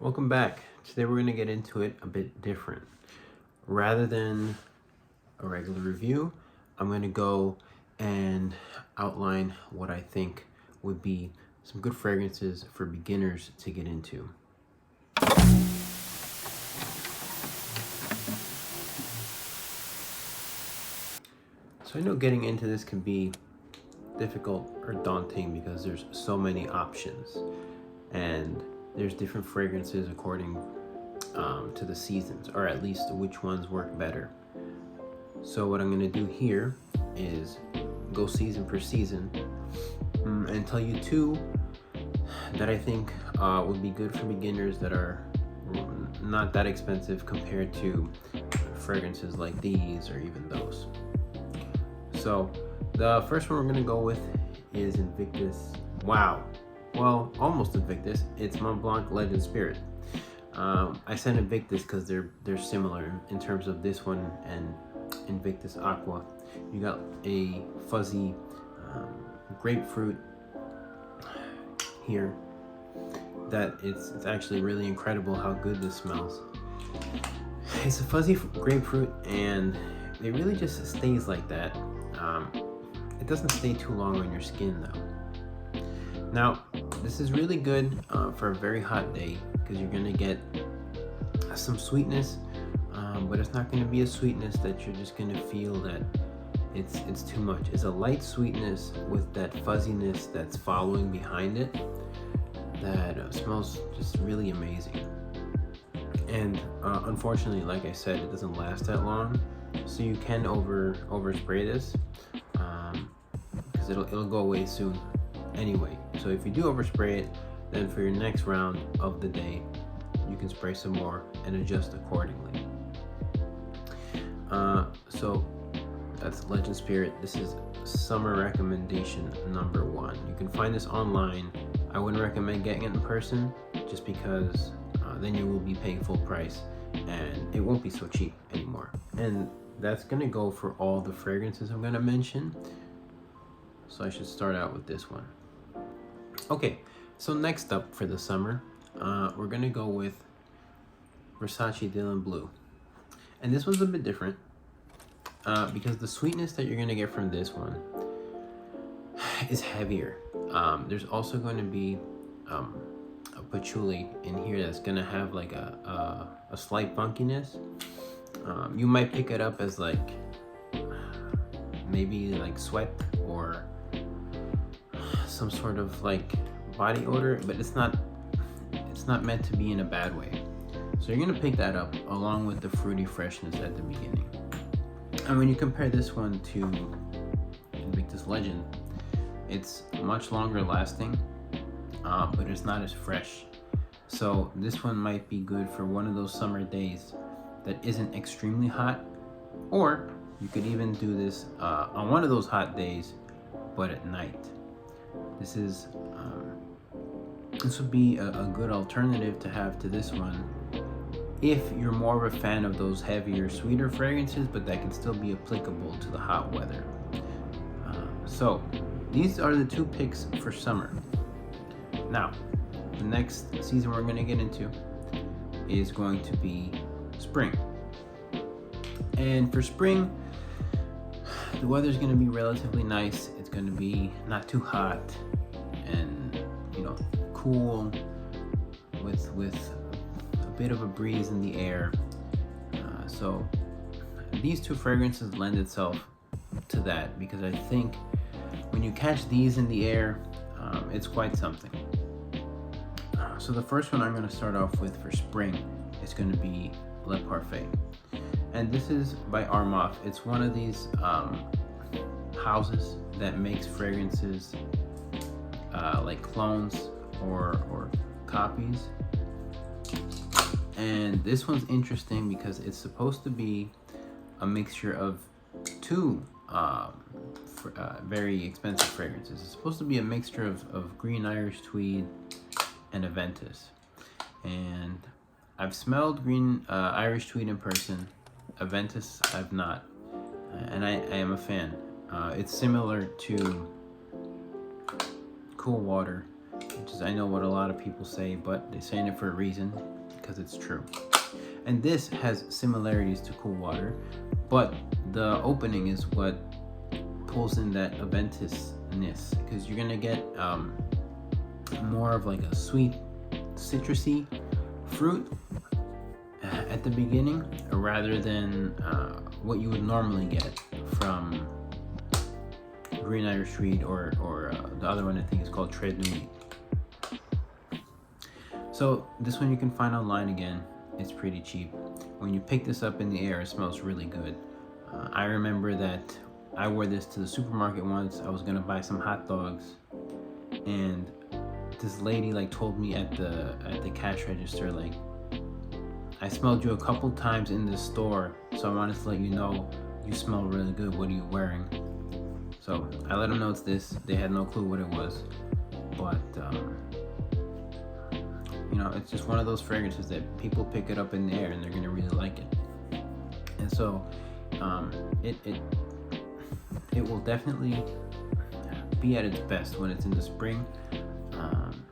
Welcome back. Today we're going to get into it a bit different. Rather than a regular review, I'm going to go and outline what I think would be some good fragrances for beginners to get into. So I know getting into this can be difficult or daunting because there's so many options and there's different fragrances according to the seasons, or at least which ones work better. So what I'm going to do here is go season per season and tell you two that I think would be good for beginners that are not that expensive compared to fragrances like these or even those. So the first one we're going to go with is Invictus. Wow. Well, almost Invictus. It's MontBlanc Legend Spirit. I said Invictus because they're similar in terms of this one and Invictus Aqua. You got a fuzzy grapefruit here that it's actually really incredible how good this smells. It's a fuzzy grapefruit and it really just stays like that. It doesn't stay too long on your skin though. Now, this is really good for a very hot day because you're gonna get some sweetness, but it's not gonna be a sweetness that you're just gonna feel that it's too much. It's a light sweetness with that fuzziness that's following behind it that smells just really amazing. And unfortunately, like I said, it doesn't last that long, so you can overspray this because it'll go away soon anyway. So if you do overspray it, then for your next round of the day, you can spray some more and adjust accordingly. So that's Legend Spirit. This is summer recommendation number 1. You can find this online. I wouldn't recommend getting it in person just because then you will be paying full price and it won't be so cheap anymore. And that's gonna go for all the fragrances I'm gonna mention. So I should start out with this one. Okay, so next up for the summer, we're gonna go with Versace Dylan Blue. And this one's a bit different because the sweetness that you're gonna get from this one is heavier. There's also going to be a patchouli in here that's gonna have like a slight funkiness. You might pick it up as like maybe like sweat or some sort of like body odor, but it's not meant to be in a bad way. So you're gonna pick that up along with the fruity freshness at the beginning. And when you compare this one to Invictus Legend, it's much longer lasting, but it's not as fresh. So this one might be good for one of those summer days that isn't extremely hot, or you could even do this on one of those hot days, but at night. This would be a good alternative to have to this one if you're more of a fan of those heavier, sweeter fragrances, but that can still be applicable to the hot weather. So these are the two picks for summer. Now, the next season we're going to get into is going to be spring. And for spring, the weather's going to be relatively nice. It's going to be not too hot and, cool with a bit of a breeze in the air. So these two fragrances lend itself to that because I think when you catch these in the air, it's quite something. So the first one I'm going to start off with for spring is going to be Le Parfait. And this is by Armaf. It's one of these houses that makes fragrances like clones or copies. And this one's interesting because it's supposed to be a mixture of two very expensive fragrances. It's supposed to be a mixture of green Irish tweed and Aventus. And I've smelled green Irish tweed in person. Aventus I've not, and I am a fan. It's similar to Cool Water which is, I know what a lot of people say, but they're saying it for a reason, because it's true. And this has similarities to cool water, but the opening is what pulls in that Aventus-ness, because you're gonna get more of like a sweet, citrusy fruit at the beginning, rather than what you would normally get from Green Irish Reed or the other one I think is called Tread Nuit. So this one you can find online again. It's pretty cheap. When you pick this up in the air, it smells really good. I remember that I wore this to the supermarket once. I was gonna buy some hot dogs, and this lady like told me at the cash register, like, I smelled you a couple times in this store, so I wanted to let you know you smell really good. What are you wearing? So I let them know it's this. They had no clue what it was, but you know, it's just one of those fragrances that people pick it up in the air and they're gonna really like it. And so it will definitely be at its best when it's in the spring.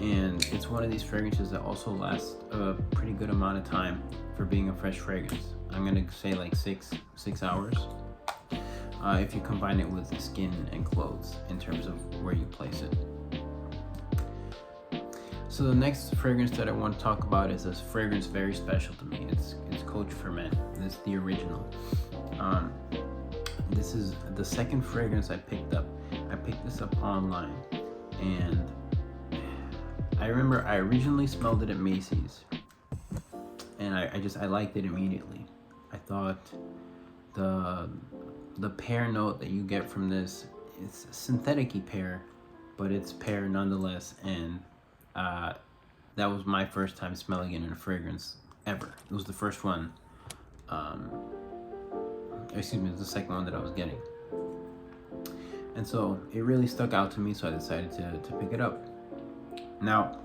And it's one of these fragrances that also lasts a pretty good amount of time for being a fresh fragrance. I'm gonna say like six hours if you combine it with skin and clothes in terms of where you place it. So the next fragrance that I want to talk about is a fragrance very special to me. It's Coach Ferment. This is the original. This is the second fragrance I picked up. I picked this up online, and I remember I originally smelled it at Macy's, and I liked it immediately. I thought the pear note that you get from this, it's synthetic-y pear, but it's pear nonetheless, and that was my first time smelling it in a fragrance ever. It was the first one, excuse me, it was the second one that I was getting. And so it really stuck out to me, so I decided to pick it up. Now,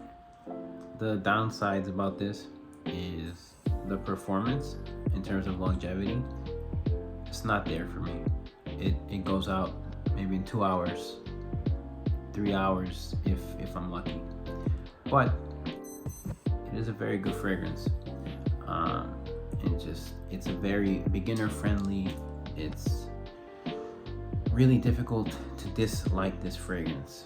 the downsides about this is the performance in terms of longevity. It's not there for me. It goes out maybe in 2 hours, 3 hours if I'm lucky. But it is a very good fragrance. It's a very beginner friendly. It's really difficult to dislike this fragrance.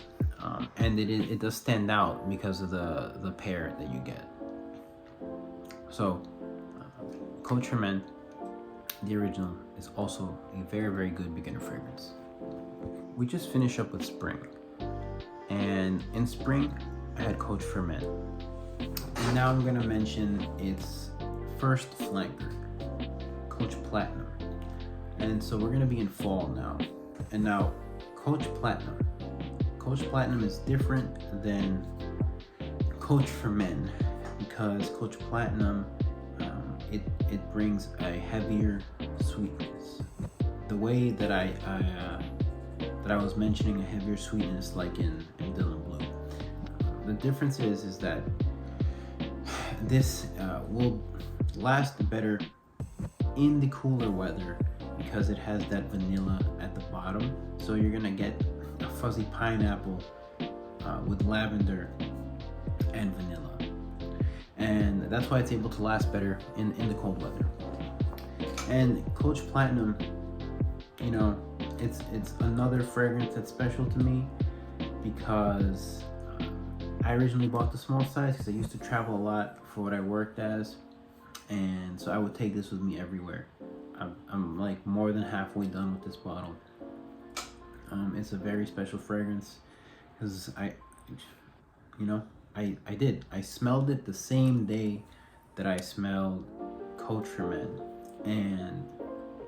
And it does stand out because of the pear that you get. So Coach Ferment, the original, is also a very, very good beginner fragrance. We just finished up with spring, and in spring I had Coach Ferment, and now I'm gonna mention its first flanker, Coach Platinum. And so we're gonna be in fall now, and now Coach Platinum is different than Coach Ferment because Coach Platinum it brings a heavier sweetness. The way that I was mentioning a heavier sweetness like in Dylan Blue. The difference is that this will last better in the cooler weather because it has that vanilla at the bottom. So you're gonna get a fuzzy pineapple with lavender and vanilla. And that's why it's able to last better in the cold weather. And Coach Platinum, you know, it's another fragrance that's special to me because I originally bought the small size because I used to travel a lot for what I worked as, and so I would take this with me everywhere. I'm like more than halfway done with this bottle. It's a very special fragrance because I smelled it the same day that I smelled Coach Ferment, and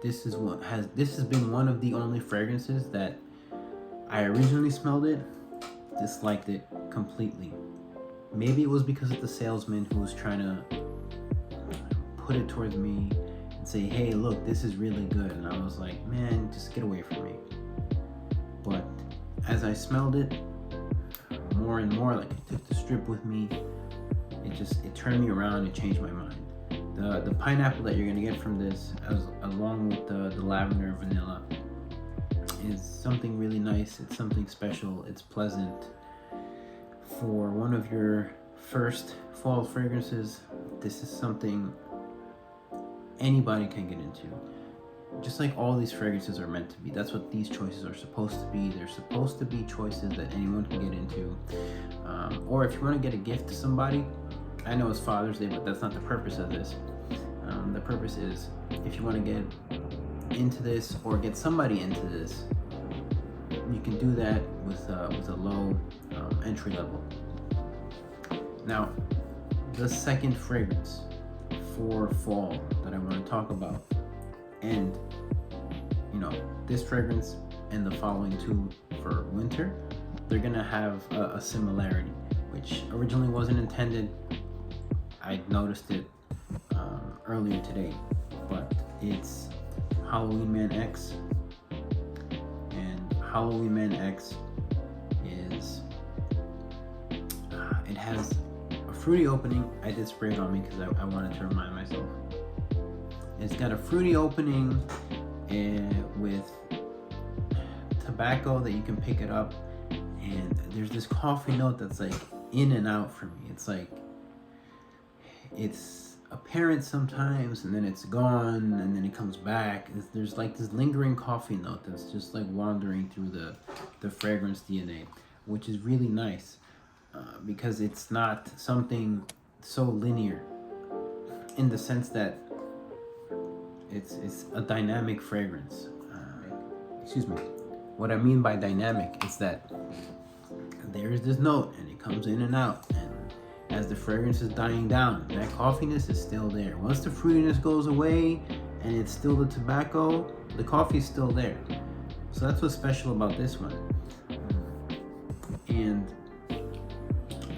this has been one of the only fragrances that I originally smelled it, disliked it completely. Maybe it was because of the salesman who was trying to put it towards me and say, hey, look, this is really good, and I was like, man, just get away from me. But as I smelled it more and more, like I took the strip with me, it turned me around, it changed my mind. The pineapple that you're gonna get from this, along with the lavender and vanilla, is something really nice. It's something special. It's pleasant. for one of your first fall fragrances, this is something anybody can get into. Just like all these fragrances are meant to be. That's what these choices are supposed to be. They're supposed to be choices that anyone can get into. Or if you want to get a gift to somebody, I know it's Father's Day, but that's not the purpose of this. The purpose is if you want to get into this or get somebody into this, you can do that with a low entry level. Now, the second fragrance for fall that I want to talk about, and this fragrance and the following two for winter, they're gonna have a similarity, which originally wasn't intended. I noticed it earlier today, but it's Halloween Man X. And Halloween Man X is it has a fruity opening. I did spray it on me because I wanted to remind myself. It's got a fruity opening with tobacco that you can pick it up, and there's this coffee note that's like in and out for me. It's like it's apparent sometimes and then it's gone and then it comes back. There's like this lingering coffee note that's just like wandering through the fragrance DNA, which is really nice because it's not something so linear in the sense that it's a dynamic fragrance. Excuse me. What I mean by dynamic is that there's this note and it comes in and out, and as the fragrance is dying down, that coffeeness is still there. Once the fruitiness goes away and it's still the tobacco, the coffee is still there. So that's what's special about this one. And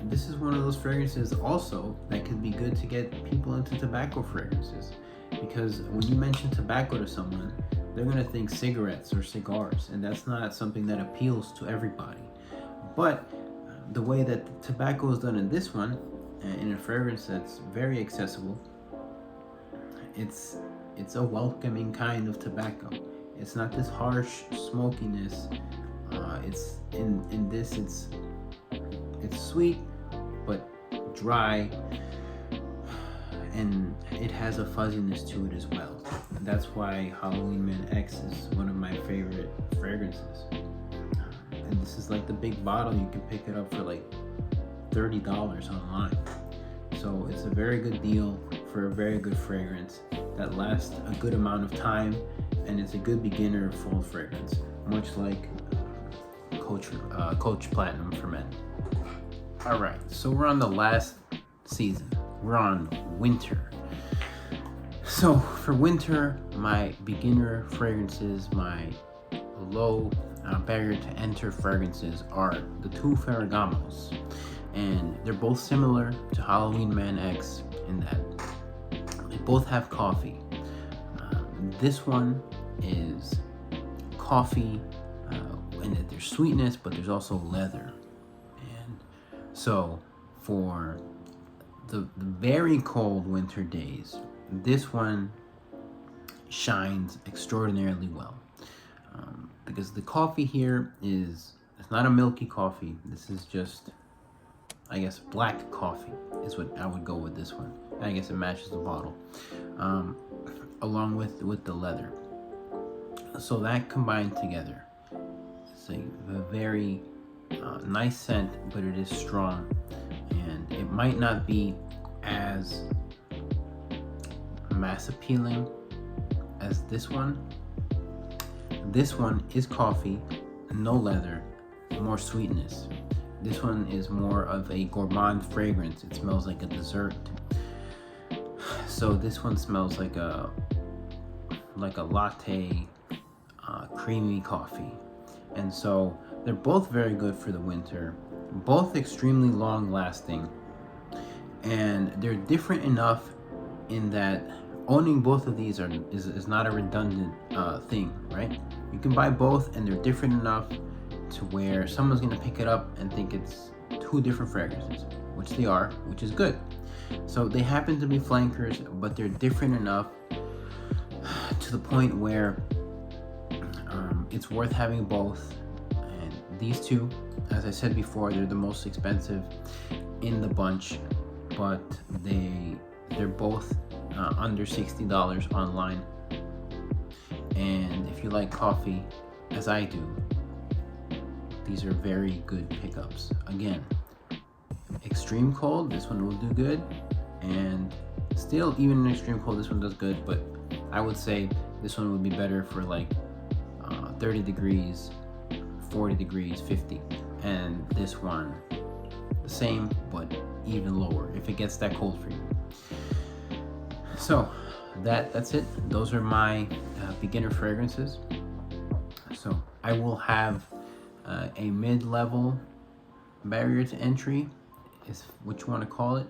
this is one of those fragrances also that could be good to get people into tobacco fragrances, because when you mention tobacco to someone, they're gonna think cigarettes or cigars, and that's not something that appeals to everybody. But the way that the tobacco is done in this one, in a fragrance that's very accessible, it's a welcoming kind of tobacco. It's not this harsh smokiness. It's in this it's sweet but dry, and it has a fuzziness to it as well. And that's why Halloween Man X is one of my favorite fragrances. And this is like the big bottle. You can pick it up for like $30 online. So it's a very good deal for a very good fragrance that lasts a good amount of time, and it's a good beginner fall fragrance, much like Coach Platinum for men. All right, so we're on the last season. We're on winter. So for winter, my beginner fragrances, my low barrier to enter fragrances are the two Ferregamos, and they're both similar to Halloween Man X in that they both have coffee. This one is coffee, and there's sweetness, but there's also leather. And so for the very cold winter days, this one shines extraordinarily well. Because the coffee here it's not a milky coffee. This is just, I guess, black coffee is what I would go with this one. I guess it matches the bottle, along with the leather. So that combined together, it's a very nice scent, but it is strong, and it might not be as mass appealing as this one. This one is coffee, no leather, more sweetness. This one is more of a gourmand fragrance. It smells like a dessert. So this one smells like a latte, creamy coffee. And so they're both very good for the winter, both extremely long lasting, and they're different enough in that owning both of these is not a redundant thing, right? You can buy both and they're different enough to where someone's gonna pick it up and think it's two different fragrances, which they are, which is good. So they happen to be flankers, but they're different enough to the point where it's worth having both. And these two, As I said before, they're the most expensive in the bunch, but they're both under $60 online. And if you like coffee, as I do, these are very good pickups. Again, extreme cold, this one will do good, and still, even in extreme cold, this one does good, but I would say this one would be better for like 30 degrees, 40 degrees, 50, and this one the same but even lower if it gets that cold for you. So that's it. Those are my beginner fragrances. So I will have a mid-level barrier to entry, is what you want to call it.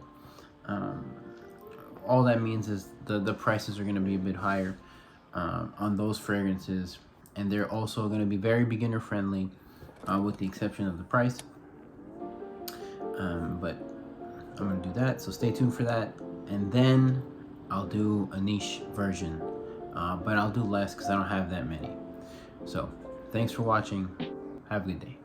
All that means is the prices are going to be a bit higher on those fragrances, and they're also going to be very beginner friendly, with the exception of the price. But I'm going to do that, so stay tuned for that. And then I'll do a niche version, but I'll do less because I don't have that many. So thanks for watching. Have a good day.